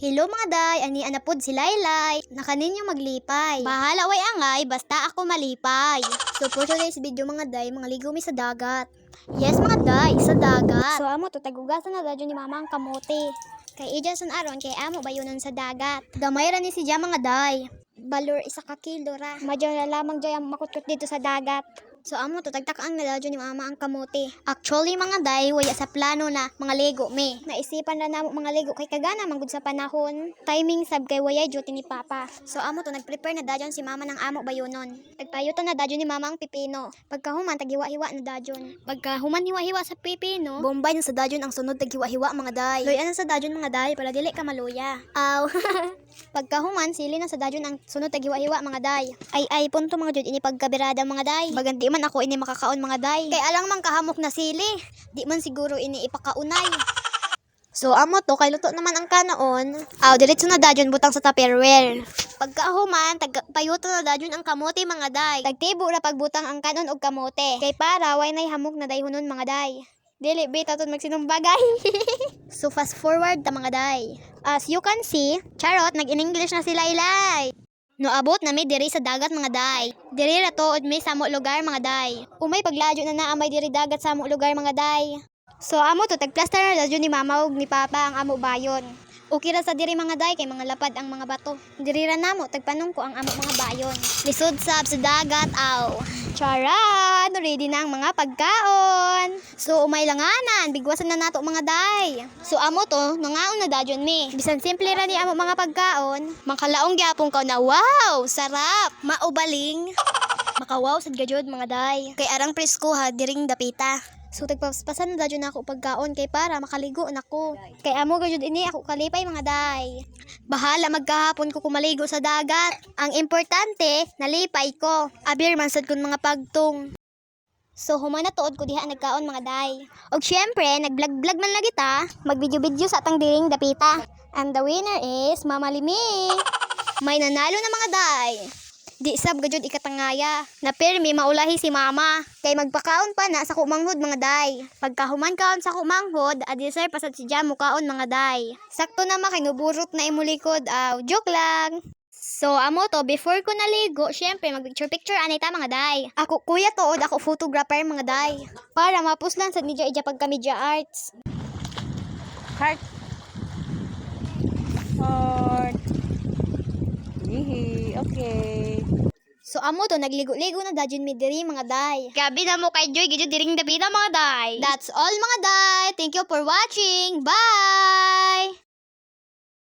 Hello mga day, ani anapod si Laylay. Nakaninyo maglipay. Bahala way angay, basta ako malipay. So for today's video mga day, mga ligo mi sa dagat. Yes mga day, sa dagat. So amo to tagugasan na dadyo ni mama ang kamote. Kay ijason aron kay amo bayunon sa dagat. Gamay ra ni si Jam mga day. Balor isa ka kilo ra. Madyo na lamang jay ang makutkot dito sa dagat. So amo to tagtakaang nadadyo ni mama ang kamote. Actually mga day, waya sa plano na mga lego me. Naisipan na namo mga lego kay kagana manggod sa panahon. Timing sab kay waya duty ni papa. So amo to nagprepare na dadyon si mama ng amo bayunon. Nagpayuto na dadyon ni mama ang pipino. Pagkahuman taghiwa-hiwa na dadyon. Pagkahuman hiwa-hiwa sa pipino, bombay na sa dadyon ang sunod taghiwa-hiwa mga day. Loyan na sa dadyon mga day para dili ka maluya. Aw. Pagkahuman sili na sa dadyon ang sunod taghiwa-hiwa mga day. Ay punto mga jud ini pagkabirada mga day. Baganti man ako ini makakaon mga day. Kay alang man kahamok na sili. Di man siguro ini ipakaunay. So amo to kay luto naman ang kanaon. Aw diretso na dadyon butang sa Tupperware. Pagkahuman payuto na dadyon ang kamote mga day. Tagtibo ra pagbutang ang kanon og kamote. Kay para way nay hamok na dayhonon mga day. Dili bitaw ton magsinumbagay. So fast forward ta mga day. As you can see, charot nag-in-English na sila ilay. No abot na mi diri sa dagat mga day. Diri ra tuod mi sa amo lugar mga day. Umay pagladyo na naamay diri dagat sa amo lugar mga day. So amo to tagplaster na dadyo ni mama ug ni papa ang amo bayon. Okay ra sa diri mga day kay mga lapad ang mga bato. Diri ra namo tagpanong ko ang amo mga bayon. Lisod sab sa dagat aw. Charan, ready na ang mga pagkaon. So umay langanan, bigwasan na nato mga day. So amo to, nangaon na dadyon mi. Bisan simple ra ni amo mga pagkaon, makalaong gyapon ka na wow, sarap, maubaling. Makawaw sad gajud mga day. Kay arang presko ha diring dapita. So tagpapasan na dadyon ako pagkaon kay para makaligo nako. Kay amo gajud ini ako kalipay mga day. Bahala magkahapon ko kumaligo sa dagat. Ang importante, nalipay ko. Abir man sad kun mga pagtong. So human na tuod ko diha nagkaon mga day. Og syempre, nag-vlog man lagi ta, mag-video-video sa atang diring dapita. And the winner is Mama Limi. May nanalo na mga day. Di sab gajud ikatangaya. Na pirmi maulahi si mama. Kay magpakaon pa na sa kumanghod mga day. Pagkahuman kaon sa kumanghod, adisay pasad si Jam mukaon mga day. Sakto na makinuburot na imulikod. Joke lang. So amo to before ko naligo, syempre mag-picture anay ta mga day. Ako kuya tuod, ako photographer mga day. Para mapuslan sa media ija pagka media arts. Heart. Heart. Hihi, okay. So amo to nagligo-ligo na dadyon mi diri mga day. Gabi na mo kay Joy gid diring dapita mga day. That's all mga day. Thank you for watching. Bye.